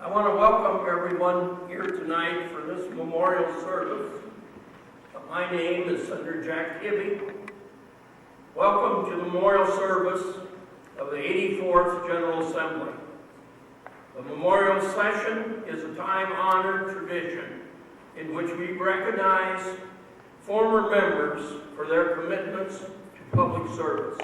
I want to welcome everyone here tonight for this memorial service. My name is Senator Jack Hibby. Welcome to the memorial service of the 84th General Assembly. The memorial session is a time-honored tradition in which we recognize former members for their commitments to public service.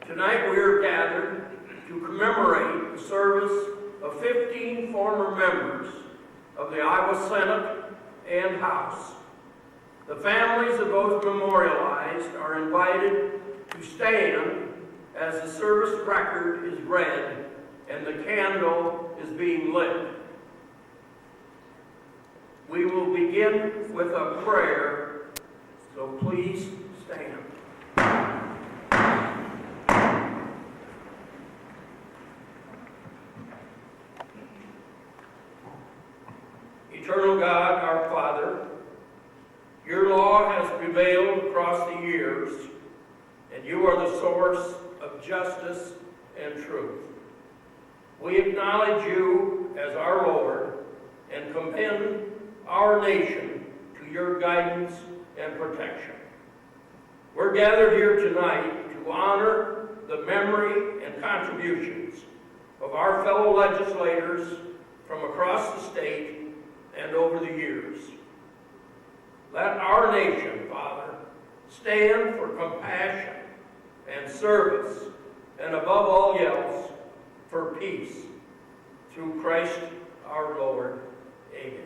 Tonight we are gathered to commemorate the service of 15 former members of the Iowa Senate and House. The families of those memorialized are invited to stand as the service record is read and the candle is being lit. We will begin with a prayer, so please stand. Eternal God, our Father, your law has prevailed across the years, and you are the source of justice and truth. We acknowledge you as our Lord and commend our nation to your guidance and protection. We're gathered here tonight to honor the memory and contributions of our fellow legislators from across the state and over the years. Let our nation, Father, stand for compassion and service, and above all else, for peace. Through Christ our Lord. Amen.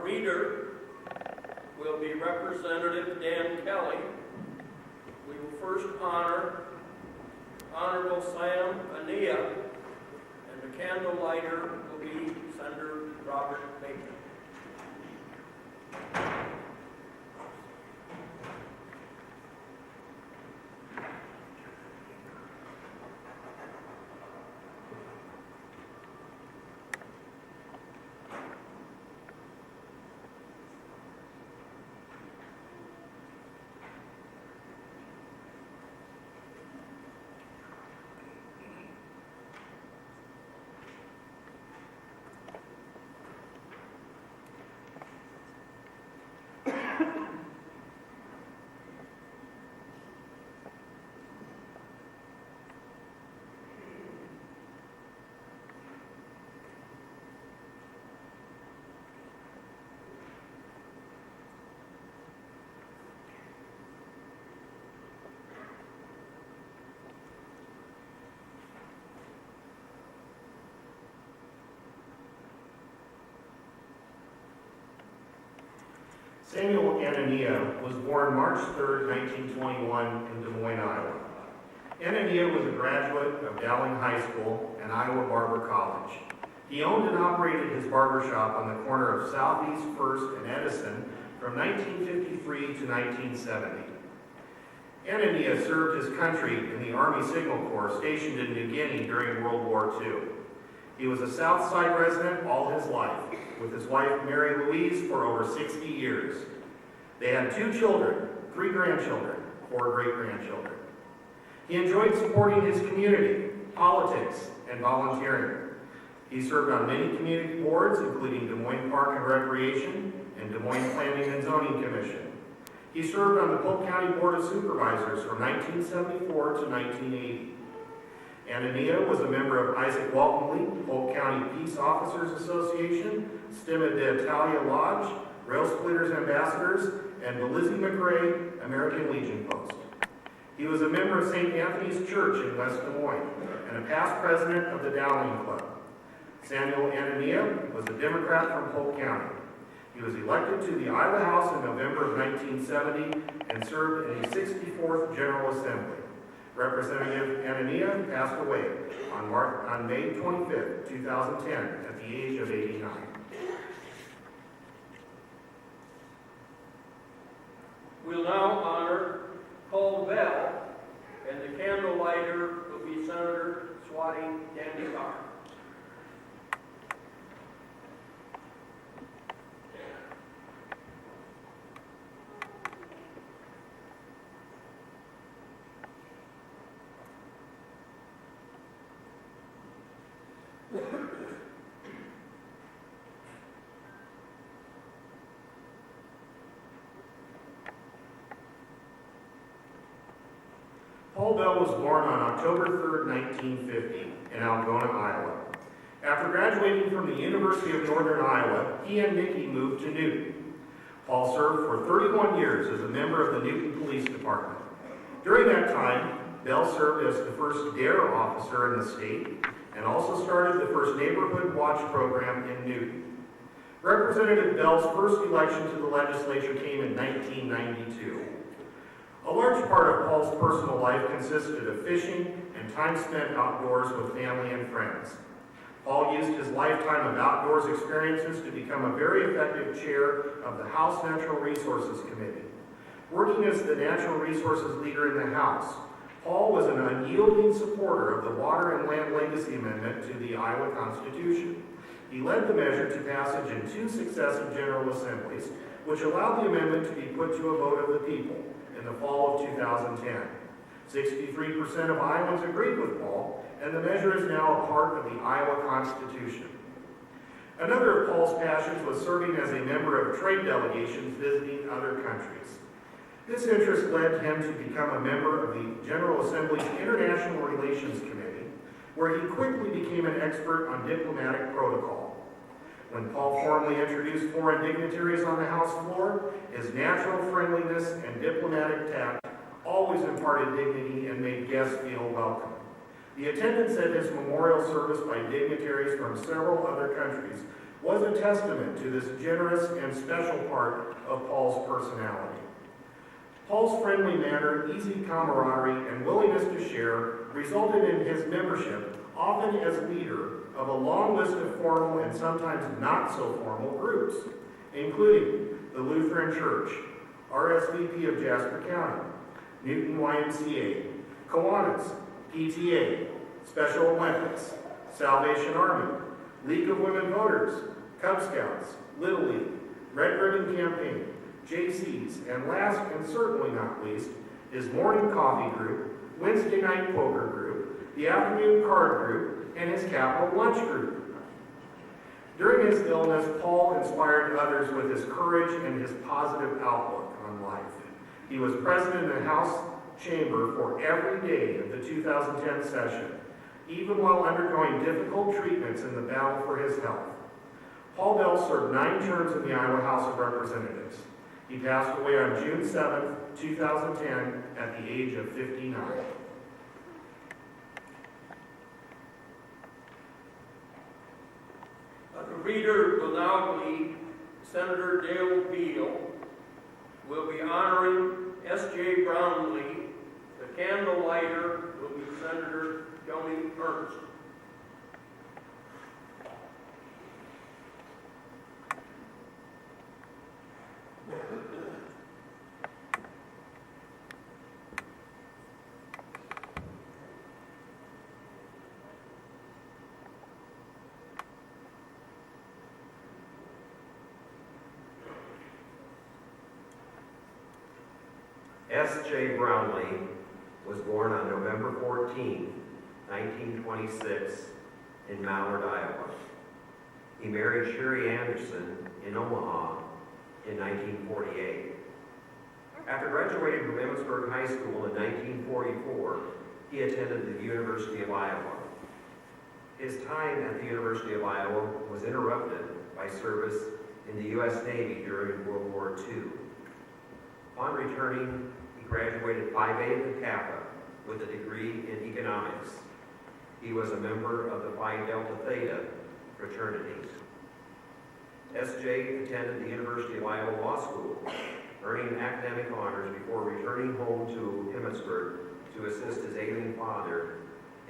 Reader will be Representative Dan Kelly. We will first honor Honorable Sam Ania, and the candle lighter will be Senator Robert Bacon. Samuel Anania was born March 3, 1921 in Des Moines, Iowa. Anania was a graduate of Dowling High School and Iowa Barber College. He owned and operated his barber shop on the corner of Southeast 1st and Edison from 1953 to 1970. Anania served his country in the Army Signal Corps stationed in New Guinea during World War II. He was a South Side resident all his life, with his wife Mary Louise for over 60 years. They had 2 children, 3 grandchildren, 4 great-grandchildren. He enjoyed supporting his community, politics, and volunteering. He served on many community boards, including Des Moines Park and Recreation and Des Moines Planning and Zoning Commission. He served on the Polk County Board of Supervisors from 1974 to 1980. Anania was a member of Isaac Walton League, Polk County Peace Officers Association, Stemma d'Italia Lodge, Rail Splitters Ambassadors, and the Lizzie McRae American Legion Post. He was a member of St. Anthony's Church in West Des Moines and a past president of the Dowling Club. Samuel Anania was a Democrat from Polk County. He was elected to the Iowa House in November of 1970 and served in the 64th General Assembly. Representative Anania passed away on May 25, 2010, at the age of 89. We'll now honor Paul Bell, and the candle lighter will be Senator Swati Dandekar. Paul Bell was born on October 3, 1950, in Algona, Iowa. After graduating from the University of Northern Iowa, he and Nikki moved to Newton. Paul served for 31 years as a member of the Newton Police Department. During that time, Bell served as the first DARE officer in the state and also started the first Neighborhood Watch program in Newton. Representative Bell's first election to the legislature came in 1992. A large part of Paul's personal life consisted of fishing and time spent outdoors with family and friends. Paul used his lifetime of outdoors experiences to become a very effective chair of the House Natural Resources Committee. Working as the natural resources leader in the House, Paul was an unyielding supporter of the Water and Land Legacy Amendment to the Iowa Constitution. He led the measure to passage in 2 successive General Assemblies, which allowed the amendment to be put to a vote of the people in the fall of 2010. 63% of Iowans agreed with Paul, and the measure is now a part of the Iowa Constitution. Another of Paul's passions was serving as a member of trade delegations visiting other countries. This interest led him to become a member of the General Assembly's International Relations Committee, where he quickly became an expert on diplomatic protocol. When Paul formally introduced foreign dignitaries on the House floor, his natural friendliness and diplomatic tact always imparted dignity and made guests feel welcome. The attendance at his memorial service by dignitaries from several other countries was a testament to this generous and special part of Paul's personality. Paul's friendly manner, easy camaraderie, and willingness to share resulted in his membership, often as leader, of a long list of formal and sometimes not so formal groups, including the Lutheran Church, RSVP of Jasper County, Newton YMCA, Kiwanis, PTA, Special Olympics, Salvation Army, League of Women Voters, Cub Scouts, Little League, Red Ribbon Campaign, JC's, and last and certainly not least, his morning coffee group, Wednesday night poker group, the afternoon card group, and his Capital Lunch group. During his illness, Paul inspired others with his courage and his positive outlook on life. He was president of the House Chamber for every day of the 2010 session, even while undergoing difficult treatments in the battle for his health. Paul Bell served 9 terms in the Iowa House of Representatives. He passed away on June 7, 2010, at the age of 59. The reader will now be Senator Dale Beal, will be honoring S.J. Brownlee. The candle lighter will be Senator Joni Ernst. S.J. Brownlee was born on November 14, 1926, in Mallard, Iowa. He married Sherry Anderson in Omaha in 1948. After graduating from Emmitsburg High School in 1944, he attended the University of Iowa. His time at the University of Iowa was interrupted by service in the U.S. Navy during World War II. Upon returning, he graduated Phi Beta Kappa with a degree in economics. He was a member of the Phi Delta Theta fraternity. S.J. attended the University of Iowa Law School, earning academic honors before returning home to Emmitsburg to assist his ailing father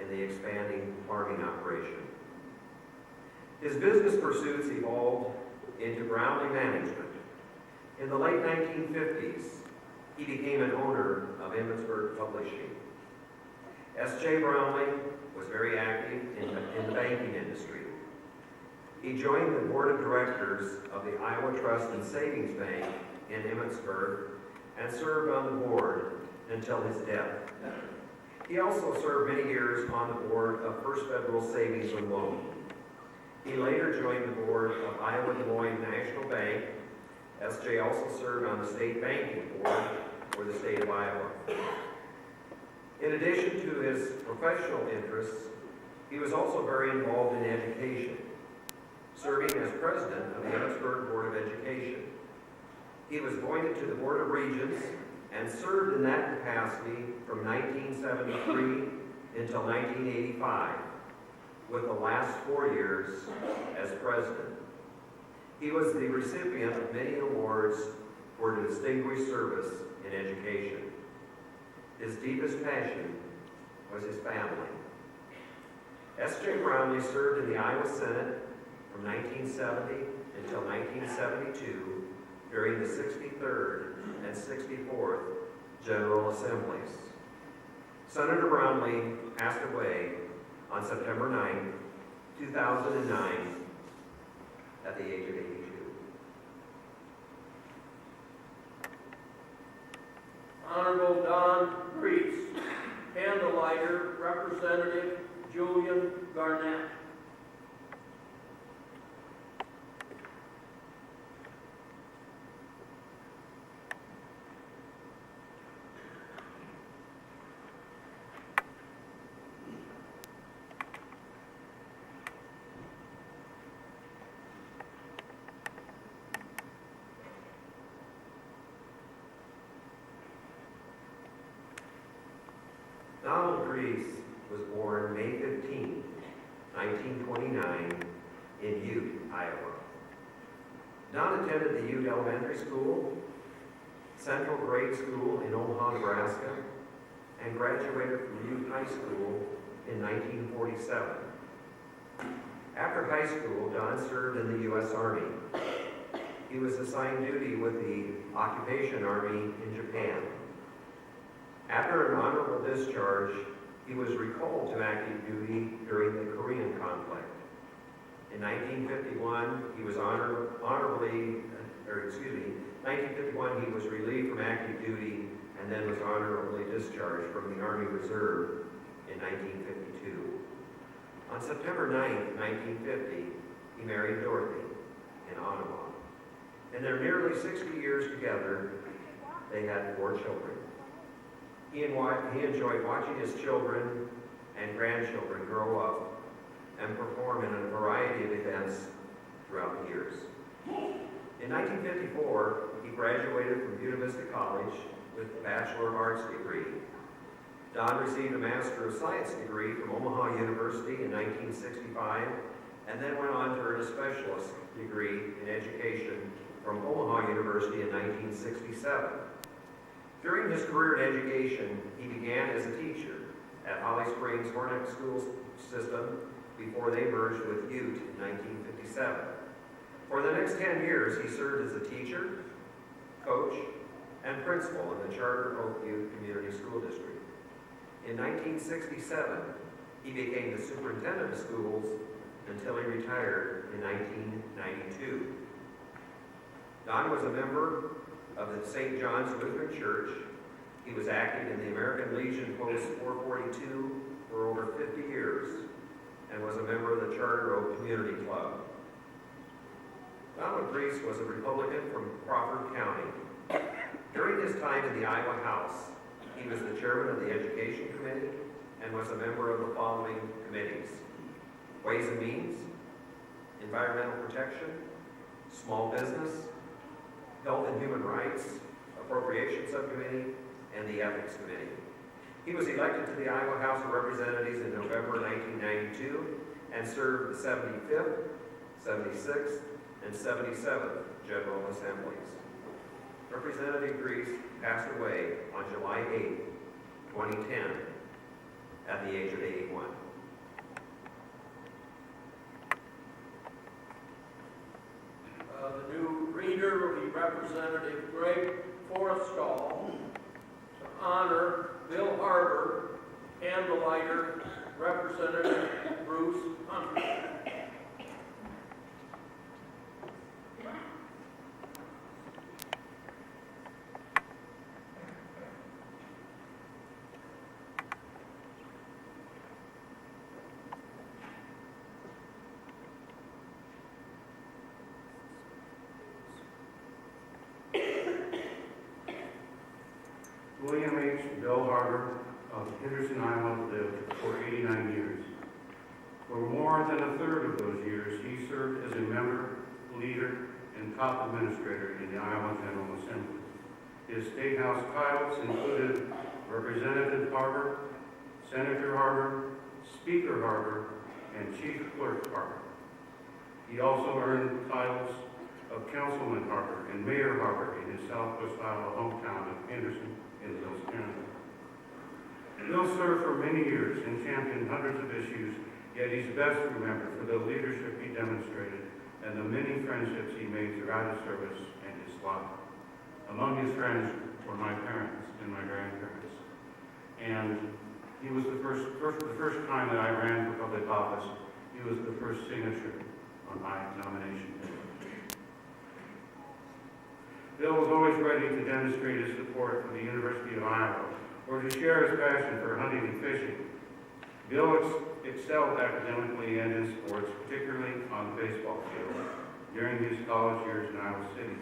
in the expanding farming operation. His business pursuits evolved into Brownlee Management. In the late 1950s, he became an owner of Emmitsburg Publishing. S.J. Brownlee was very active in the banking industry. He joined the board of directors of the Iowa Trust and Savings Bank in Emmitsburg and served on the board until his death. He also served many years on the board of First Federal Savings and Loan. He later joined the board of Iowa Des Moines National Bank. S.J. also served on the state banking board for the state of Iowa. In addition to his professional interests, he was also very involved in education, serving as president of the Emmitsburg Board of Education. He was appointed to the Board of Regents and served in that capacity from 1973 until 1985, with the last 4 years as president. He was the recipient of many awards for distinguished service in education. His deepest passion was his family. S.J. Brownlee served in the Iowa Senate from 1970 until 1972 during the 63rd and 64th General Assemblies. Senator Brownlee passed away on September 9, 2009, at the age of 82. Honorable Don Priest, candlelighter, Representative Julian Garnett. Donald Reese was born May 15, 1929, in Ute, Iowa. Don attended the Ute Elementary School, Central Grade School in Omaha, Nebraska, and graduated from Ute High School in 1947. After high school, Don served in the U.S. Army. He was assigned duty with the Occupation Army in Japan. After an honorable discharge, he was recalled to active duty during the Korean conflict. In 1951, he was 1951 he was relieved from active duty and then was honorably discharged from the Army Reserve in 1952. On September 9, 1950, he married Dorothy in Ottawa. In their nearly 60 years together, they had 4 children. He enjoyed watching his children and grandchildren grow up and perform in a variety of events throughout the years. In 1954, he graduated from Buena Vista College with a Bachelor of Arts degree. Don received a Master of Science degree from Omaha University in 1965 and then went on to earn a specialist degree in education from Omaha University in 1967. During his career in education, he began as a teacher at Holly Springs Hornet School System before they merged with Ute in 1957. For the next 10 years, he served as a teacher, coach, and principal in the Charter Oak Ute Community School District. In 1967, he became the superintendent of schools until he retired in 1992. Don was a member of the St. John's Lutheran Church. He was active in the American Legion Post 442 for over 50 years and was a member of the Charter Oak Community Club. Donald Priest was a Republican from Crawford County. During his time in the Iowa House, he was the chairman of the Education Committee and was a member of the following committees: Ways and Means, Environmental Protection, Small Business, Health and Human Rights, Appropriations Subcommittee, and the Ethics Committee. He was elected to the Iowa House of Representatives in November 1992 and served the 75th, 76th, and 77th General Assemblies. Representative Priest passed away on July 8, 2010, at the age of 81. The new reader will be Representative Greg Forrestall to honor Bill Harbor, and the lighter, Representative Bruce Hunter. William H. Bill Harbor of Henderson, Iowa, lived for 89 years. For more than a third of those years, he served as a member, leader, and top administrator in the Iowa General Assembly. His State House titles included Representative Harbor, Senator Harbor, Speaker Harbor, and Chief Clerk Harbor. He also earned titles of Councilman Harbor and Mayor Harbor in his southwest Iowa hometown of Henderson in Hills County. Bill served for many years and championed hundreds of issues, yet he's best remembered for the leadership he demonstrated and the many friendships he made throughout his service and his life. Among his friends were my parents and my grandparents. And he was the first time that I ran for public office, he was the first signature on my nomination. Bill was always ready to demonstrate his support for the University of Iowa or to share his passion for hunting and fishing. Bill excelled academically and in sports, particularly on the baseball field, during his college years in Iowa City.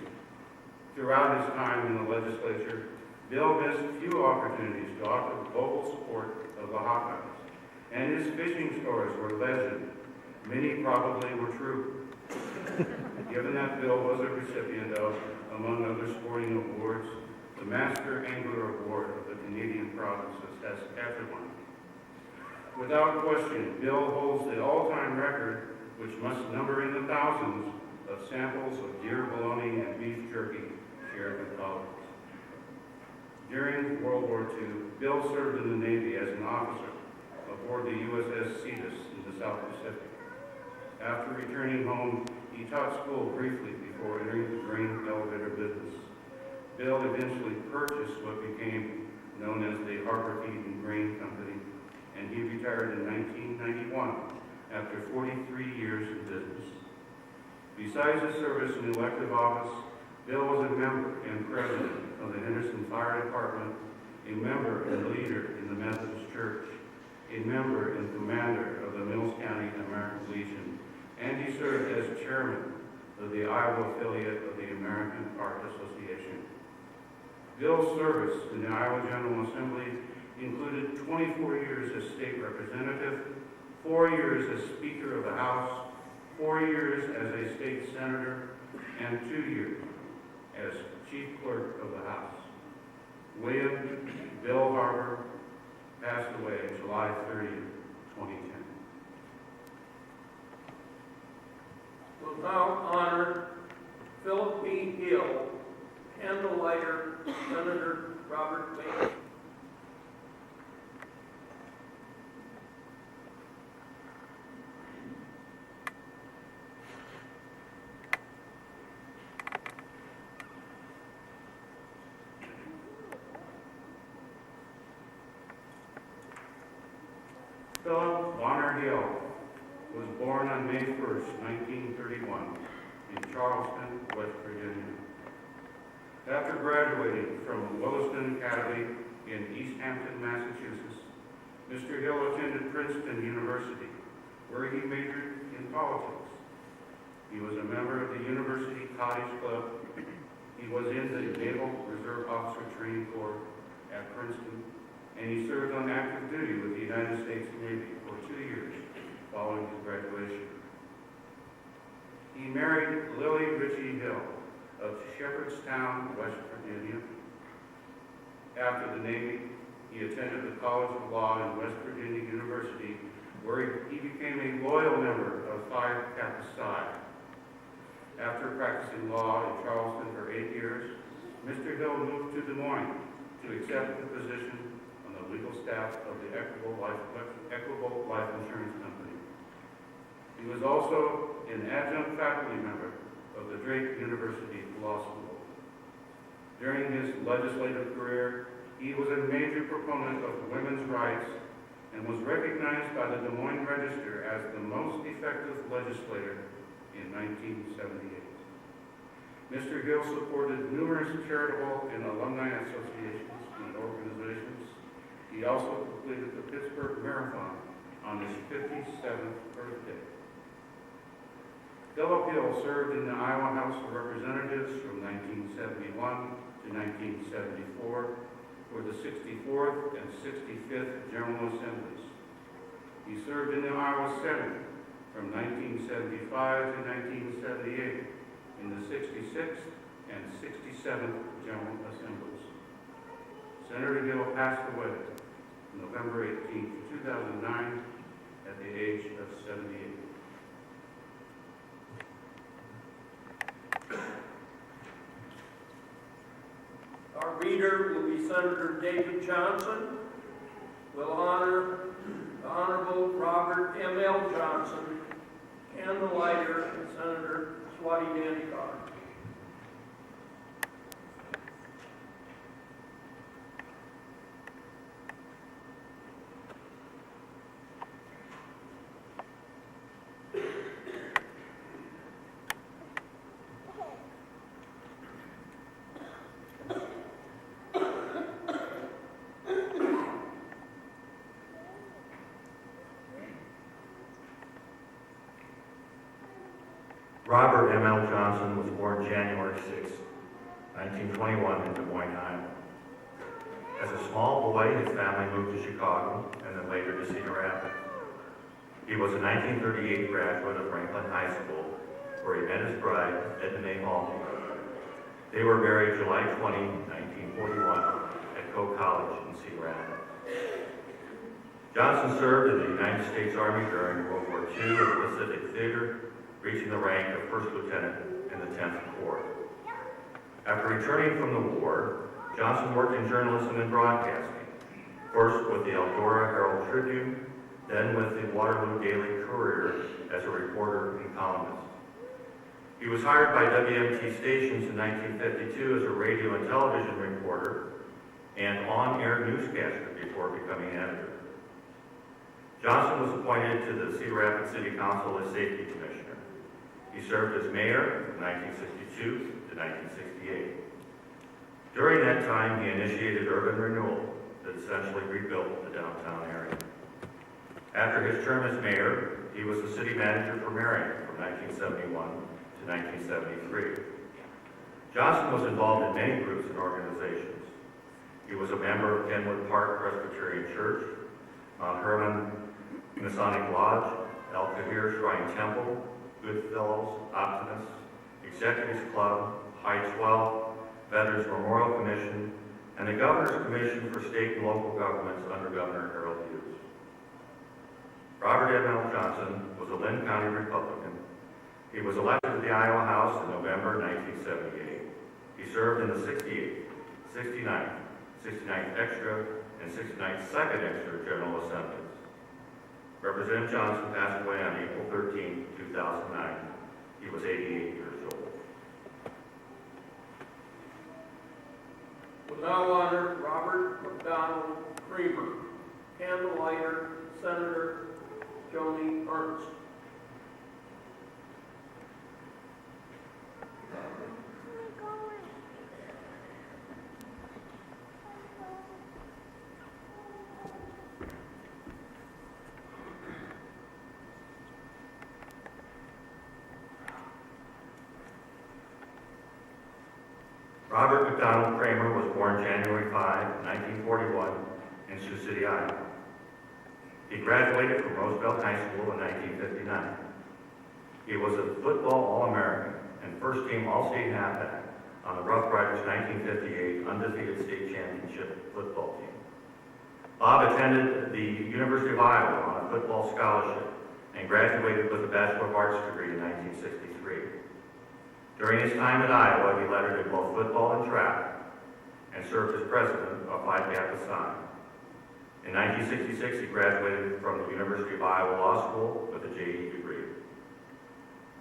Throughout his time in the legislature, Bill missed few opportunities to offer vocal support of the Hawkeyes, and his fishing stories were legend. Many probably were true. Given that Bill was a recipient of, among other sporting awards, the Master Angler Award of the Canadian provinces as everyone. Without question, Bill holds the all-time record, which must number in the thousands, of samples of deer bologna and beef jerky shared with colleagues. During World War II, Bill served in the Navy as an officer aboard the USS Cetus in the South Pacific. After returning home, he taught school briefly before entering the grain elevator business. Bill eventually purchased what became known as the Harbor Feed and Grain Company, and he retired in 1991 after 43 years in business. Besides his service in elective office, Bill was a member and president of the Henderson Fire Department, a member and leader in the Methodist Church, a member and commander of the Mills County American Legion, and he served as chairman of the Iowa affiliate of the American Art Association. Bill's service in the Iowa General Assembly included 24 years as state representative, 4 years as Speaker of the House, 4 years as a state senator, and 2 years as Chief Clerk of the House. William Bill Harbor passed away July 30th, 2010. We'll now honor Philip B. Hill, candlelighter, Senator Robert Bailey. Philip Bonner Hill was born on May 1st, 1931, in Charleston, West Virginia. After graduating from Williston Academy in East Hampton, Massachusetts, Mr. Hill attended Princeton University, where he majored in politics. He was a member of the University Cottage Club. He was in the Naval Reserve Officer Training Corps at Princeton, and he served on active duty with the United States Navy for 2 years following his graduation. He married Lily Ritchie Hill of Shepherdstown, West Virginia. After the Navy, he attended the College of Law in West Virginia University, where he became a loyal member of Phi Kappa Psi. After practicing law in Charleston for 8 years, Mr. Hill moved to Des Moines to accept the position on the legal staff of the Equitable Life Insurance Company. He was also an adjunct faculty member of the Drake University Law School. During his legislative career, he was a major proponent of women's rights and was recognized by the Des Moines Register as the most effective legislator in 1978. Mr. Hill supported numerous charitable and alumni associations and organizations. He also completed the Pittsburgh Marathon on his 57th birthday. Philip Hill served in the Iowa House of Representatives from 1971 to 1974 for the 64th and 65th General Assemblies. He served in the Iowa Senate from 1975 to 1978 in the 66th and 67th General Assemblies. Senator Hill passed away November 18, 2009 at the age of 78. Our reader will be Senator David Johnson. Will honor the Honorable Robert M.L. Johnson, candlelighter, and Senator Swati Dandekar. Robert M.L. Johnson was born January 6, 1921 in Des Moines, Iowa. As a small boy, his family moved to Chicago and then later to Cedar Rapids. He was a 1938 graduate of Franklin High School, where he met his bride, Edna Mae Malmy. They were married July 20, 1941 at Coe College in Cedar Rapids. Johnson served in the United States Army during World War II at the Pacific Theater, reaching the rank of first lieutenant in the 10th Corps. After returning from the war, Johnson worked in journalism and broadcasting, first with the Eldora Herald Tribune, then with the Waterloo Daily Courier as a reporter and columnist. He was hired by WMT stations in 1952 as a radio and television reporter and on-air newscaster before becoming editor. Johnson was appointed to the Cedar Rapids City Council as Safety Commissioner. He served as mayor from 1962 to 1968. During that time, he initiated urban renewal that essentially rebuilt the downtown area. After his term as mayor, he was the city manager for Marion from 1971 to 1973. Johnson was involved in many groups and organizations. He was a member of Kenwood Park Presbyterian Church, Mount Hermon Masonic Lodge, El Kahir Shrine Temple, Goodfellows, Optimists, Executives Club, High 12, Veterans Memorial Commission, and the Governor's Commission for State and Local Governments under Governor Harold Hughes. Robert M.L. Johnson was a Lynn County Republican. He was elected to the Iowa House in November 1978. He served in the 68th, 69th, 69th Extra, and 69th Second Extra General Assemblies. Representative Johnson passed away on April 13, 2009. He was 88 years old. We'll now honor Robert McDonald Creamer, candlelighter, Senator Joni Ernst. Robert McDonald Kramer was born January 5, 1941 in Sioux City, Iowa. He graduated from Roosevelt High School in 1959. He was a football All-American and first-team All-State halfback on the Rough Riders' 1958 undefeated state championship football team. Bob attended the University of Iowa on a football scholarship and graduated with a Bachelor of Arts degree in 1963. During his time at Iowa, he lettered in both football and track and served as president of Phi Kappa Psi. In 1966, he graduated from the University of Iowa Law School with a JD degree.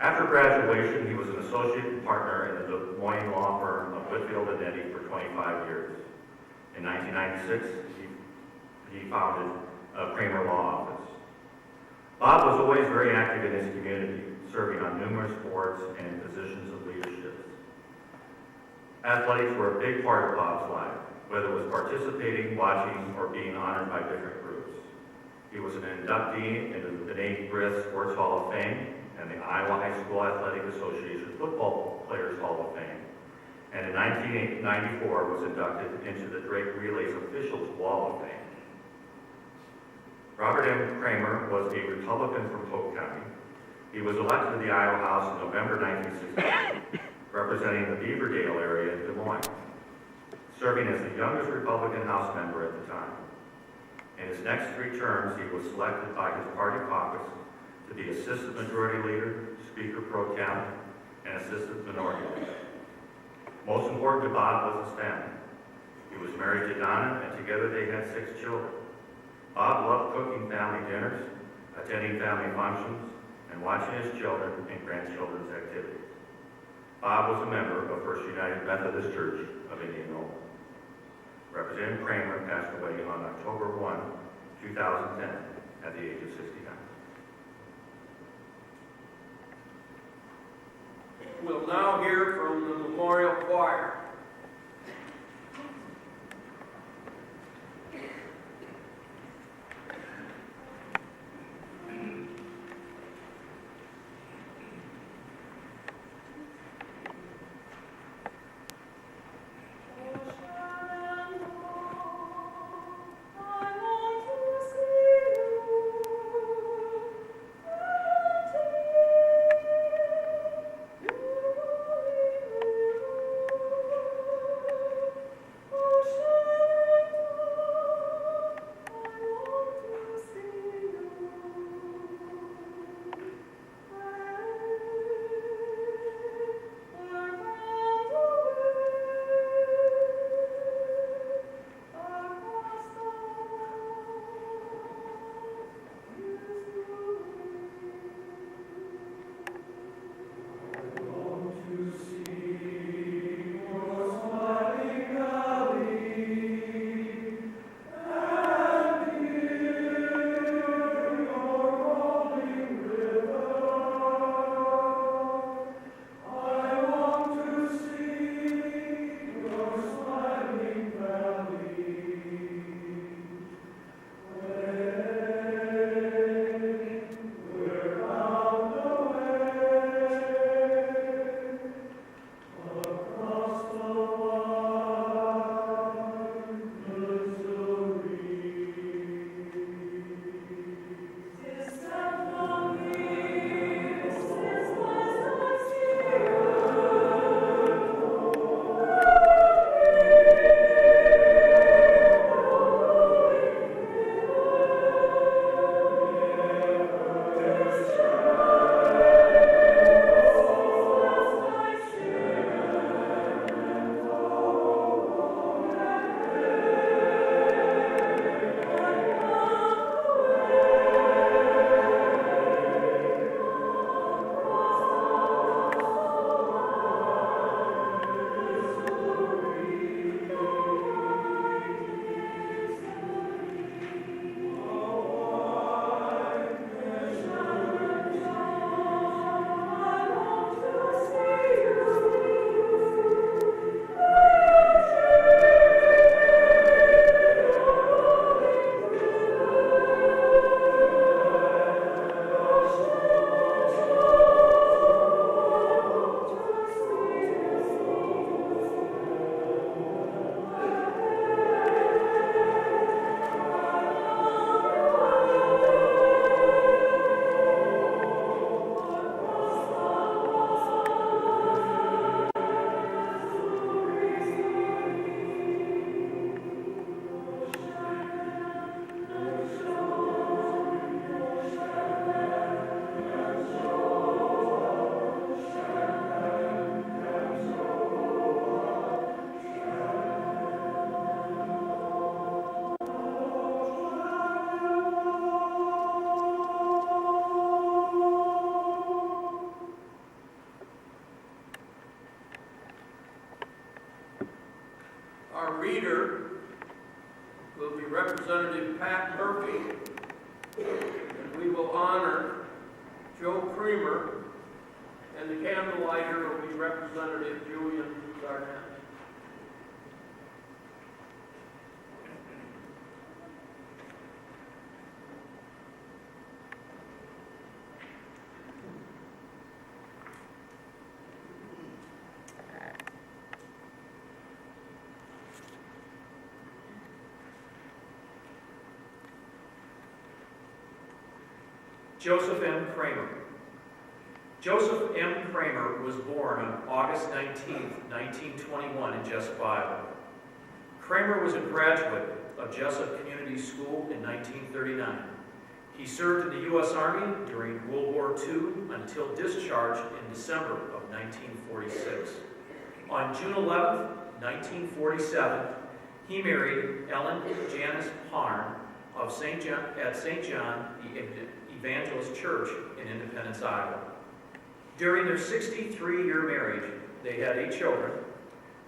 After graduation, he was an associate partner in the Des Moines law firm of Whitfield and Eddy for 25 years. In 1996, he founded a Kramer Law Office. Bob was always very active in his community, serving on numerous boards and in positions of leadership. Athletics were a big part of Bob's life, whether it was participating, watching, or being honored by different groups. He was an inductee into the Navy Griff Sports Hall of Fame and the Iowa High School Athletic Association Football Players Hall of Fame, and in 1994 was inducted into the Drake Relays Officials Wall of Fame. Robert M. Kramer was a Republican from Polk County. He was elected to the Iowa House in November 1968, representing the Beaverdale area in Des Moines, serving as the youngest Republican House member at the time. In his next 3 terms, he was selected by his party caucus to be Assistant Majority Leader, Speaker Pro Tem, and Assistant Minority Leader. Most important to Bob was his family. He was married to Donna, and together they had 6 children. Bob loved cooking family dinners, attending family functions, and watching his children and grandchildren's activities. Bob was a member of First United Methodist Church of Indianola. Representative Kramer passed away on October 1, 2010, at the age of 69. We'll now hear from the Memorial Choir. Thank you. Representative Pat Murphy, and we will honor Joe Creamer, and the candle lighter will be Representative Julian Garnett. Joseph M. Kramer. Joseph M. Kramer was born on August 19, 1921 in Jessup, Iowa. Kramer was a graduate of Jessup Community School in 1939. He served in the U.S. Army during World War II until discharge in December of 1946. On June 11, 1947, he married Ellen Janice Harn of St. John the Evangelist Church in Independence, Iowa. During their 63-year marriage, they had 8 children.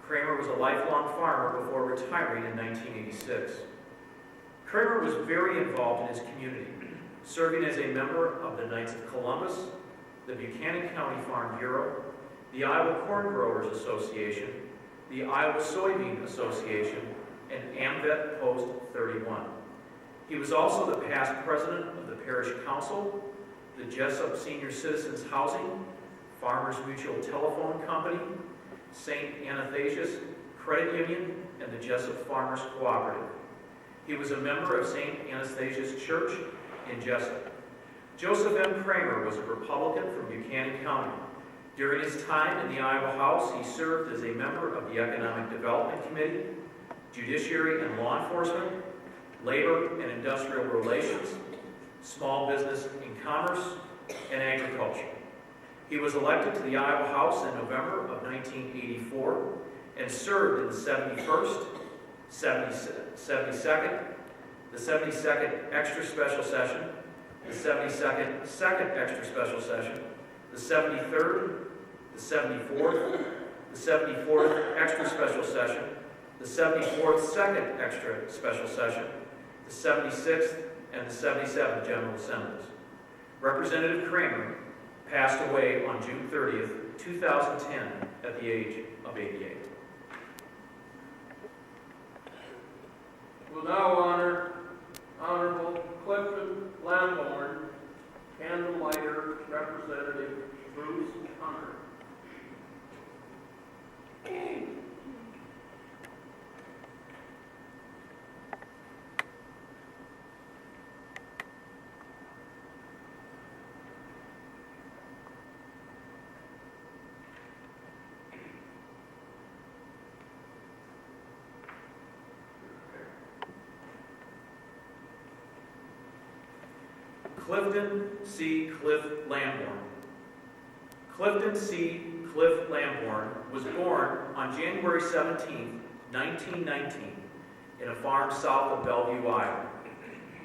Kramer was a lifelong farmer before retiring in 1986. Kramer was very involved in his community, serving as a member of the Knights of Columbus, the Buchanan County Farm Bureau, the Iowa Corn Growers Association, the Iowa Soybean Association, and AMVET Post 31. He was also the past president of the Parish Council, the Jessup Senior Citizens Housing, Farmers Mutual Telephone Company, St. Anastasius Credit Union, and the Jessup Farmers Cooperative. He was a member of St. Anastasius Church in Jessup. Joseph M. Kramer was a Republican from Buchanan County. During his time in the Iowa House, he served as a member of the Economic Development Committee, Judiciary and Law Enforcement, Labor and Industrial Relations, Small Business and Commerce, and Agriculture. He was elected to the Iowa House in November of 1984 and served in the 71st, 72nd, the 72nd Extra Special Session, the 72nd Second Extra Special Session, the 73rd, the 74th, the 74th Extra Special Session, the 74th Second Extra Special Session, the 76th, and the 77th General Assemblies. Representative Kramer passed away on June 30th, 2010, at the age of 88. We'll now honor Honorable Clifton Lamborn, candle lighter, Representative Bruce Hunter. Clifton C. Cliff Lamborn. Clifton C. Cliff Lamborn was born on January 17, 1919, in a farm south of Bellevue, Iowa.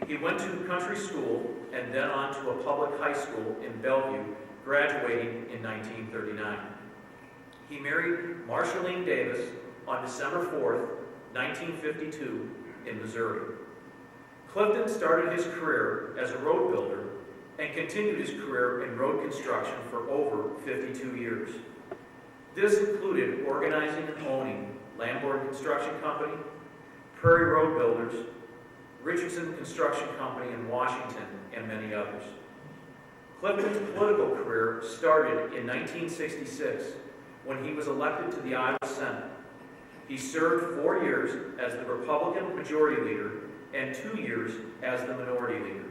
He went to country school and then on to a public high school in Bellevue, graduating in 1939. He married Marceline Davis on December 4, 1952, in Missouri. Clifton started his career as a road builder and continued his career in road construction for over 52 years. This included organizing and owning Lamborn Construction Company, Prairie Road Builders, Richardson Construction Company in Washington, and many others. Clifton's political career started in 1966 when he was elected to the Iowa Senate. He served 4 years as the Republican Majority Leader and 2 years as the Minority Leader.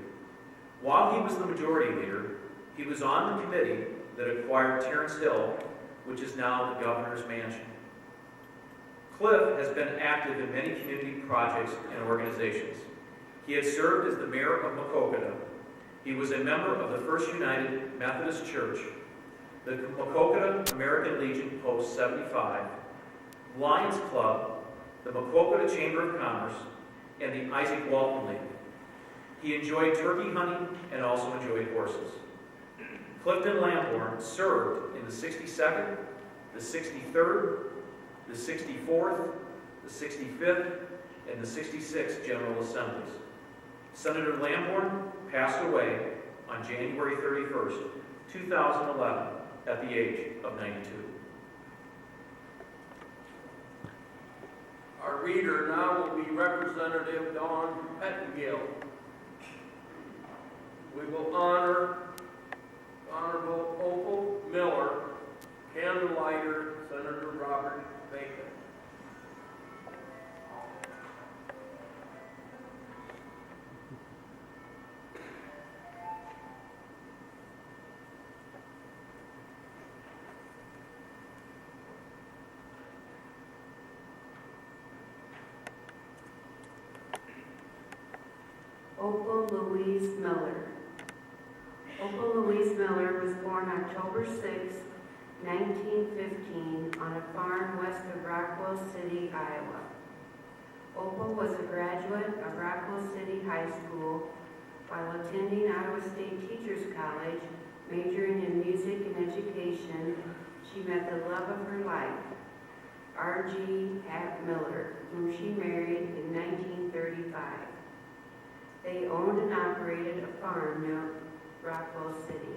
While he was the Majority Leader, he was on the committee that acquired Terrence Hill, which is now the Governor's Mansion. Cliff has been active in many community projects and organizations. He had served as the mayor of Maquoketa. He was a member of the First United Methodist Church, the Maquoketa American Legion Post 75, Lions Club, the Maquoketa Chamber of Commerce, and the Isaac Walton League. He enjoyed turkey hunting and also enjoyed horses. Clifton Lamborn served in the 62nd, the 63rd, the 64th, the 65th, and the 66th General Assemblies. Senator Lamborn passed away on January 31st, 2011, at the age of 92. Our reader now will be Representative Dawn Pettengill. We will honor Honorable Opal Miller, candlelighter Senator Robert Bacon. Opal Louise Miller. Opal Louise Miller was born October 6, 1915, on a farm west of Rockwell City, Iowa. Opal was a graduate of Rockwell City High School. While attending Iowa State Teachers College, majoring in music and education, she met the love of her life, R.G. Happ Miller, whom she married in 1935. They owned and operated a farm near Rockwell City.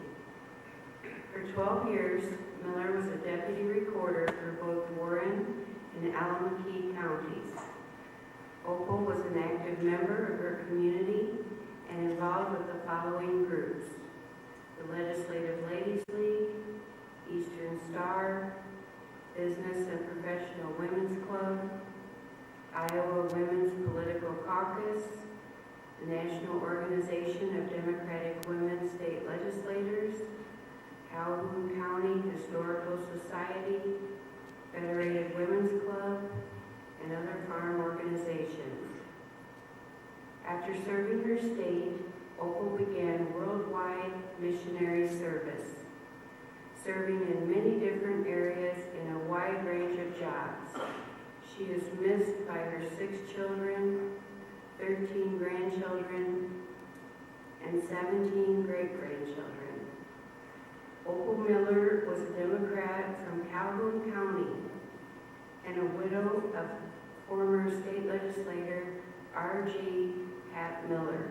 For 12 years, Miller was a deputy recorder for both Warren and Alameda counties. Opal was an active member of her community and involved with the following groups: the Legislative Ladies League, Eastern Star, Business and Professional Women's Club, Iowa Women's Political Caucus, the National Organization of Democratic Women State Legislators, Calhoun County Historical Society, Federated Women's Club, and other farm organizations. After serving her state, Opal began worldwide missionary service, serving in many different areas in a wide range of jobs. She is missed by her 6 children, 13 grandchildren, and 17 great-grandchildren. Opal Miller was a Democrat from Calhoun County and a widow of former state legislator R.G. Happ Miller.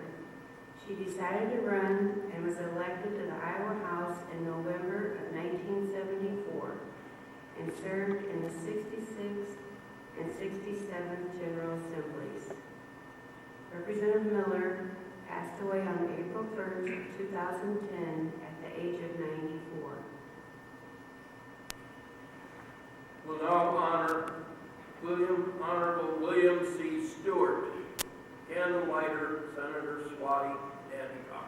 She decided to run and was elected to the Iowa House in November of 1974 and served in the 66th and 67th General Assemblies. Representative Miller passed away on April 1st, 2010 at the age of 94. We'll now honor Honorable William C. Stewart, candlelighter Senator Swati Dannycar.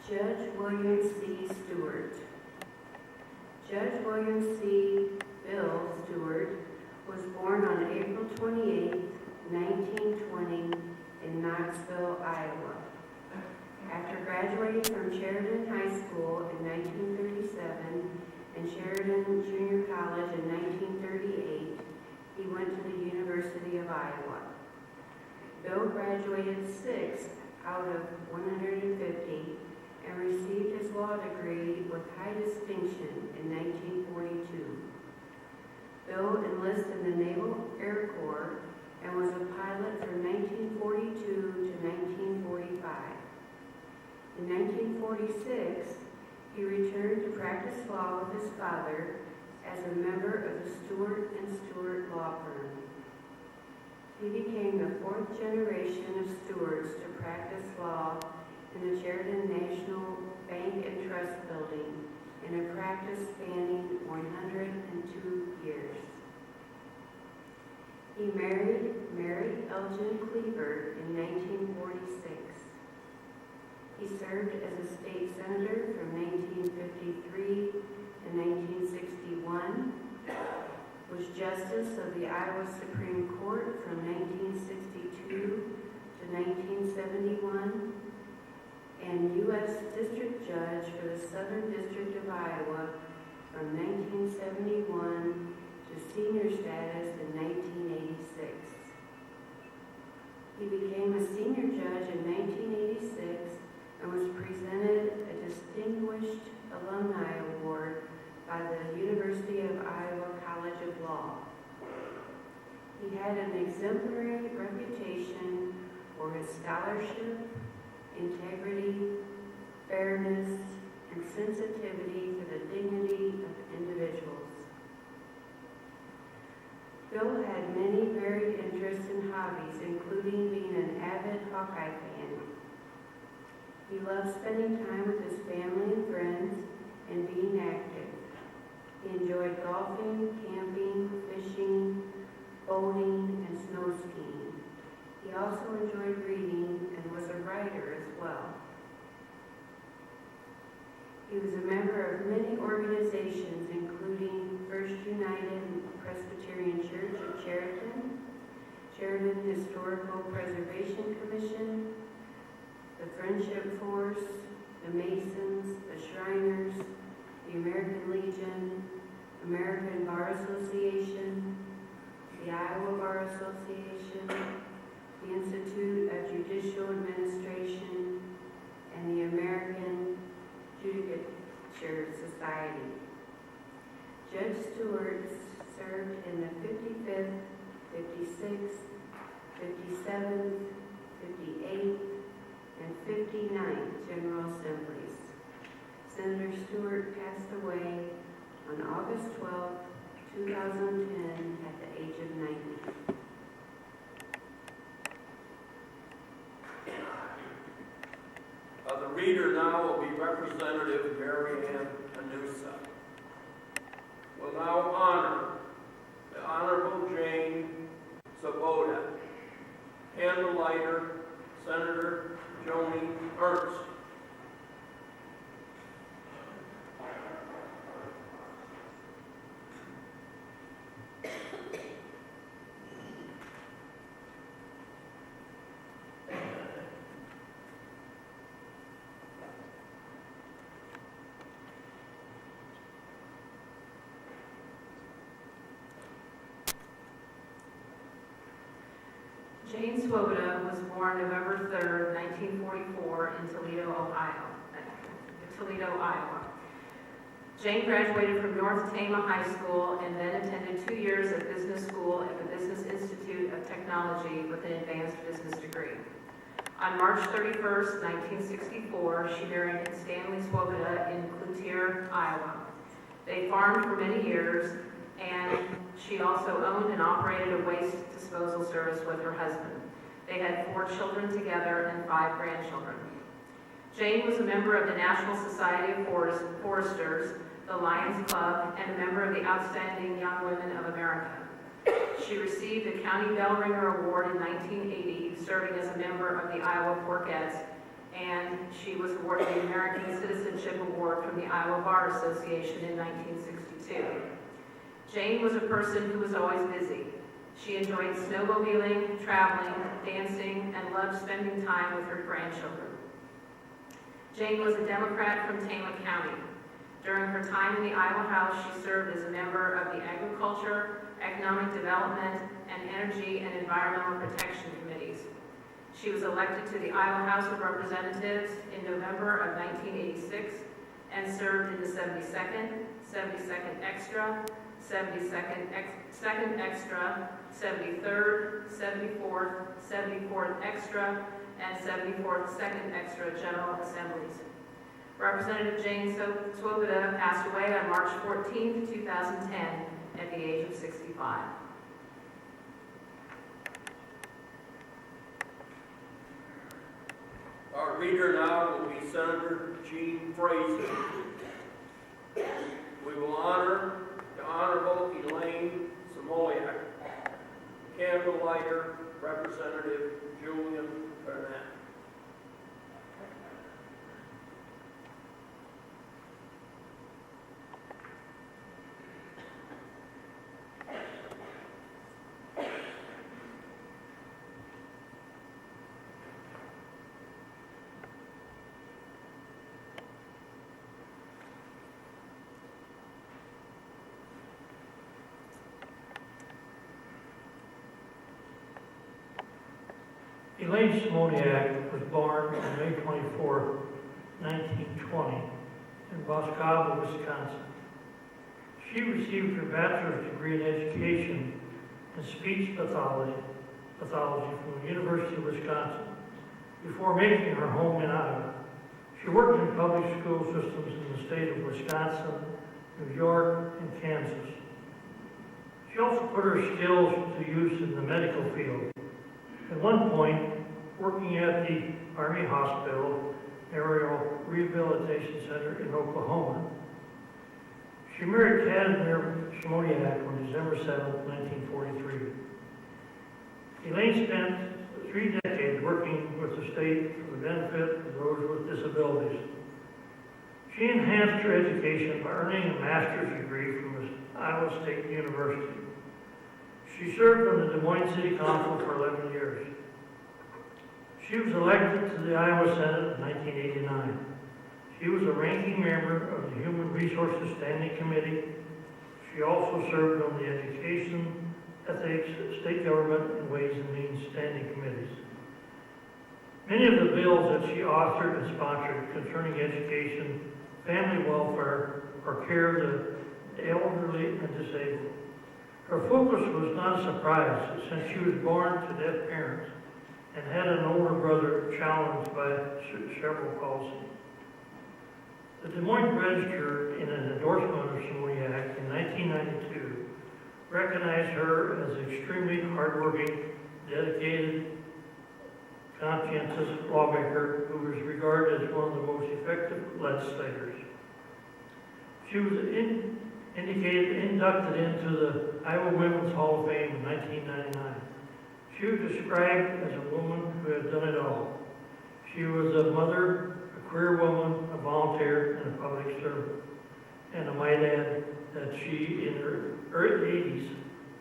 Judge William C. Stewart. Judge William C. Bill Stewart was born on April 28, 1920 in Knoxville, Iowa. After graduating from Sheridan High School in 1937 and Sheridan Junior College in 1938, he went to the University of Iowa. Bill graduated 6th out of 150 and received his law degree with high distinction in 1942. Bill enlisted in the Naval Air Corps and was a pilot from 1942 to 1945. In 1946, he returned to practice law with his father as a member of the Stewart and Stewart law firm. He became the 4th generation of Stewarts to practice law in the Sheridan National Bank and Trust Building in a practice spanning 102 years. He married Mary Elgin Cleaver in 1946. He served as a state senator from 1953 to 1961, was justice of the Iowa Supreme Court from 1962 to 1971, and U.S. District Judge for the Southern District of Iowa from 1971 to senior status in 1986. He became a senior judge in 1986 and was presented a Distinguished Alumni Award by the University of Iowa College of Law. He had an exemplary reputation for his scholarship, integrity, fairness, and sensitivity to the dignity of individuals. Bill had many varied interests and hobbies, including being an avid Hawkeye fan. He loved spending time with his family and friends and being active. He enjoyed golfing, camping, fishing, boating, and snow skiing. He also enjoyed reading and was a writer as well. He was a member of many organizations, including First United Presbyterian Church of Chariton, Sheridan Historical Preservation Commission, the Friendship Force, the Masons, the Shriners, the American Legion, American Bar Association, the Iowa Bar Association, the Institute of Judicial Administration, and the American Judicature Society. Judge Stewart served in the 55th, 56th, 57th, 58th, and 59th General Assemblies. Senator Stewart passed away on August 12, 2010 at the age of 90. The reader now will be Representative Mary Ann Anusa. Will now honor the Honorable Jane Svoboda, candlelighter, Senator Joni Ernst. Jane Swoboda was born November 3rd, 1944 in Toledo, Iowa. Jane graduated from North Tama High School and then attended 2 years of business school at the Business Institute of Technology with an advanced business degree. On March 31st, 1964, she married Stanley Swoboda in Cloutier, Iowa. They farmed for many years, and she also owned and operated a waste disposal service with her husband. They had 4 children together and 5 grandchildren. Jane was a member of the National Society of Foresters, the Lions Club, and a member of the Outstanding Young Women of America. She received a County Bell Ringer Award in 1980, serving as a member of the Iowa Porkettes, and she was awarded the American Citizenship Award from the Iowa Bar Association in 1962. Jane was a person who was always busy. She enjoyed snowmobiling, traveling, dancing, and loved spending time with her grandchildren. Jane was a Democrat from Tama County. During her time in the Iowa House, she served as a member of the Agriculture, Economic Development, and Energy and Environmental Protection Committees. She was elected to the Iowa House of Representatives in November of 1986 and served in the 72nd, 72nd Extra, 72nd Second Extra, 73rd, 74th, 74th Extra, and 74th Second Extra General Assemblies. Representative Jane Swoboda passed away on March 14, 2010, at the age of 65. Our reader now will be Senator Gene Fraser. We will honor the Honorable Elaine Samoyak, candlelighter, Representative Julian Burnett. Elaine Simoniak was born on May 24, 1920, in Boscova, Wisconsin. She received her bachelor's degree in education in speech pathology from the University of Wisconsin before making her home in Iowa. She worked in public school systems in the state of Wisconsin, New York, and Kansas. She also put her skills to use in the medical field. At one point, working at the Army Hospital Aerial Rehabilitation Center in Oklahoma. She married Casimir Simoniak on December 7, 1943. Elaine spent 3 decades working with the state for the benefit of those with disabilities. She enhanced her education by earning a master's degree from the Iowa State University. She served on the Des Moines City Council for 11 years. She was elected to the Iowa Senate in 1989. She was a ranking member of the Human Resources Standing Committee. She also served on the Education, Ethics, State Government, and Ways and Means Standing Committees. Many of the bills that she authored and sponsored concerning education, family welfare, or care of the elderly and disabled. Her focus was not a surprise since she was born to deaf parents and had an older brother challenged by cerebral palsy. The Des Moines Register, in an endorsement of Simoniak in 1992, recognized her as an extremely hardworking, dedicated, conscientious lawmaker who was regarded as one of the most effective legislators. She was inducted into the Iowa Women's Hall of Fame in 1999. She was described as a woman who had done it all. She was a mother, a career woman, a volunteer, and a public servant. And I might add that she, in her early 80s,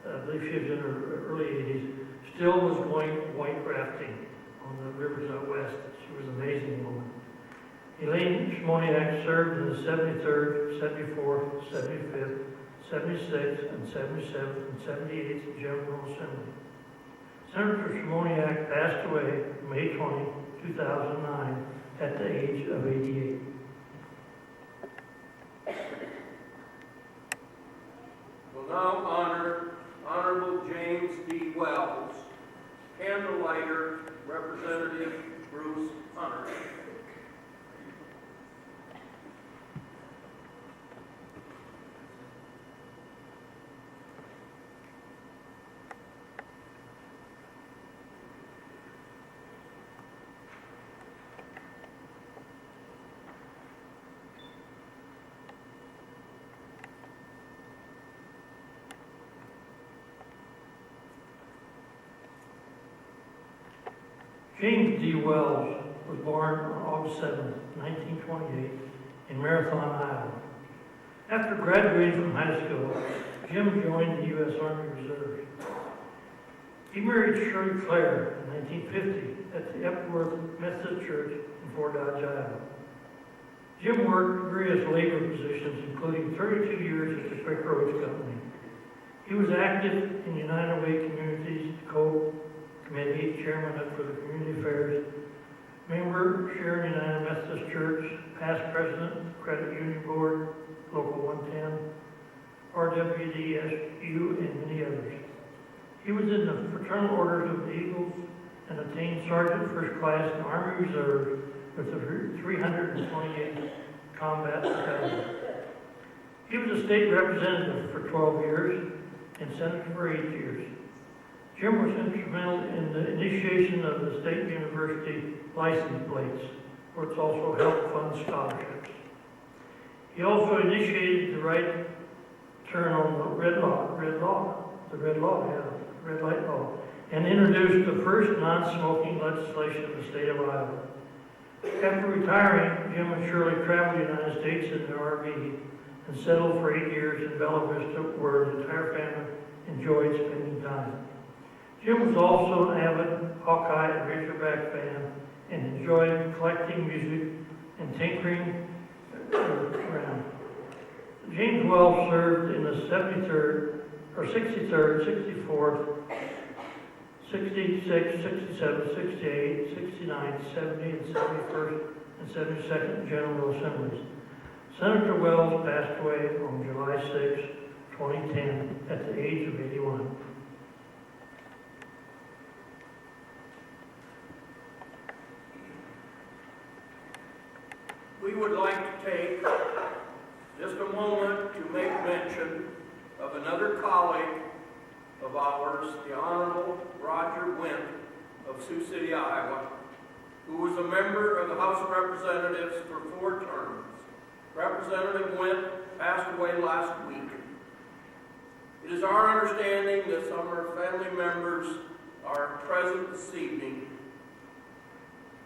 I believe she was in her early 80s, still was going white rafting on the rivers out west. She was an amazing woman. Elaine Simoniak served in the 73rd, 74th, 75th, 76th, and 77th, and 78th General Assembly. Senator Simoniak passed away May 20, 2009, at the age of 88. We'll now honor Honorable James D. Wells, candlelighter, Representative Bruce Hunter. James D. Wells was born on August 7, 1928, in Marathon, Iowa. After graduating from high school, Jim joined the U.S. Army Reserve. He married Shirley Clare in 1950 at the Epworth Methodist Church in Fort Dodge, Iowa. Jim worked various labor positions, including 32 years at the Quick Roads Company. He was active in United Way Communities Committee, chairman for the Community Affairs, member, Sharon United Methodist Church, past president, Credit Union Board, Local 110, RWDSU, and many others. He was in the Fraternal Orders of the Eagles and attained Sergeant First Class in the Army Reserve with the 328th Combat Battalion. He was a state representative for 12 years and senator for 8 years. Jim was instrumental in the initiation of the State University license plates, which also helped fund scholarships. He also initiated the right turn on the red light law, and introduced the first non-smoking legislation in the state of Iowa. After retiring, Jim and Shirley traveled the United States in their RV and settled for 8 years in Bella Vista, where the entire family enjoyed spending time. Jim was also an avid Hawkeye and Razorback fan and enjoyed collecting music and tinkering around. James Wells served in the 63rd, 64th, 66, 67, 68, 69, 70, and 71st and 72nd General Assemblies. Senator Wells passed away on July 6, 2010, at the age of 81. We would like to take just a moment to make mention of another colleague of ours, the Honorable Roger Wint of Sioux City, Iowa, who was a member of the House of Representatives for 4 terms. Representative Wint passed away last week. It is our understanding that some of our family members are present this evening.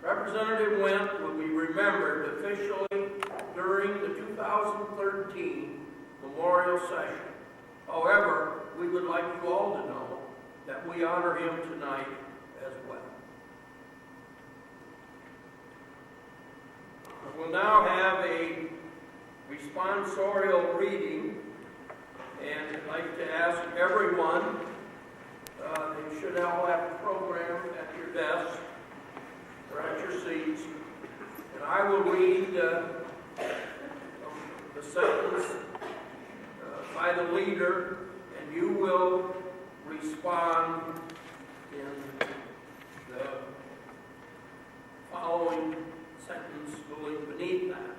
Representative Wint will be remembered officially during the 2013 memorial session. However, we would like you all to know that we honor him tonight as well. We'll now have a responsorial reading, and I'd like to ask everyone, they should all have a program at your desk or at your seats, and I will read the sentence by the leader, and you will respond in the following sentence going beneath that.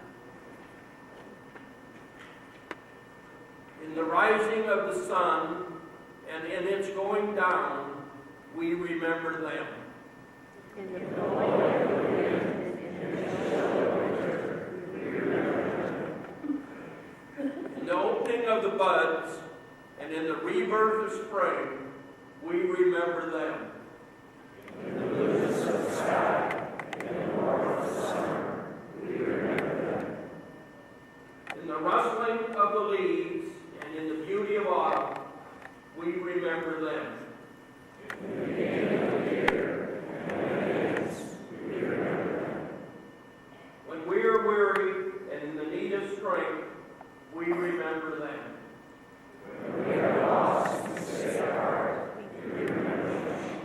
In the rising of the sun and in its going down, we remember them. In the blowing of the wind and in the In the opening of the buds and in the rebirth of spring, we remember them. In the blueness of the sky and in the warmth of the summer, we remember them. In the rustling of the leaves and in the beauty of autumn, we remember them. In the beginning of the year and when it ends, we remember them. When we are weary and in the need of strength, we remember them. When we are lost and sick at heart, we remember them.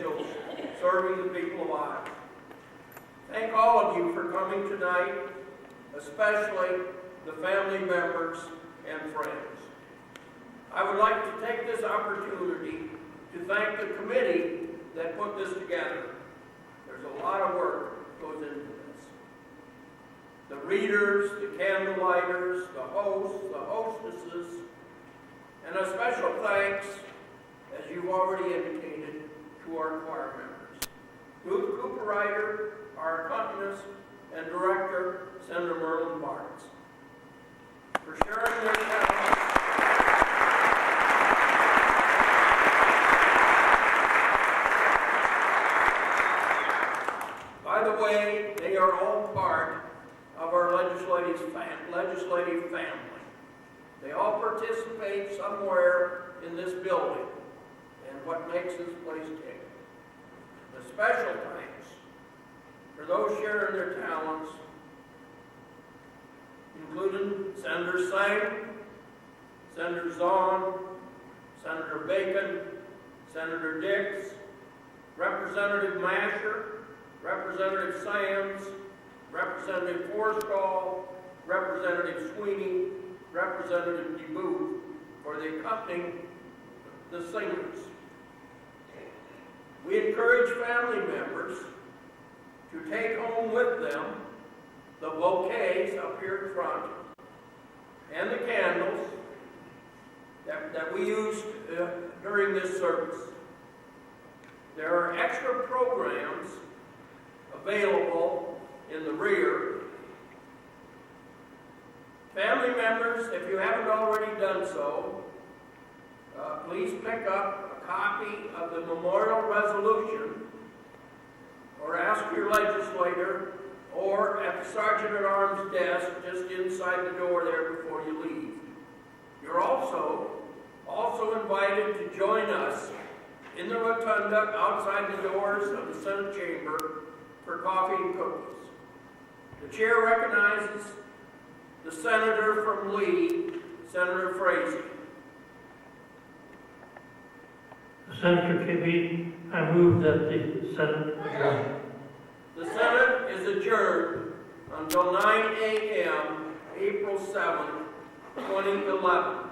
officials serving the people of Iowa. Thank all of you for coming tonight, especially the family members and friends. I would like to take this opportunity to thank the committee that put this together. There's a lot of work goes into this. The readers, the candlelighters, the hosts, the hostesses, and a special thanks, as you've already indicated, to our choir members. Ruth Cooper-Ryder, our accompanist and director, Senator Merlin Barnes, for sharing their talents. By the way, they are all part of our legislative family. They all participate somewhere in this building and what makes this place tick. A special thanks for those sharing their talents, including Senator Sang, Senator Zahn, Senator Bacon, Senator Dix, Representative Masher, Representative Sands, Representative Forstall, Representative Sweeney, Representative DeBooth, for the accompanying the singers. We encourage family members to take home with them the bouquets up here in front and the candles that we used during this service. There are extra programs available in the rear. Family members, if you haven't already done so, please pick up a copy of the memorial resolution, or ask your legislator, or at the Sergeant-at-Arms desk just inside the door there before you leave. You're also invited to join us in the rotunda outside the doors of the Senate chamber for coffee and cookies. The chair recognizes the senator from Lee, Senator Frazee. Senator Kibbe, I move that the Senate adjourn. The Senate is adjourned until 9 a.m., April 7, 2011.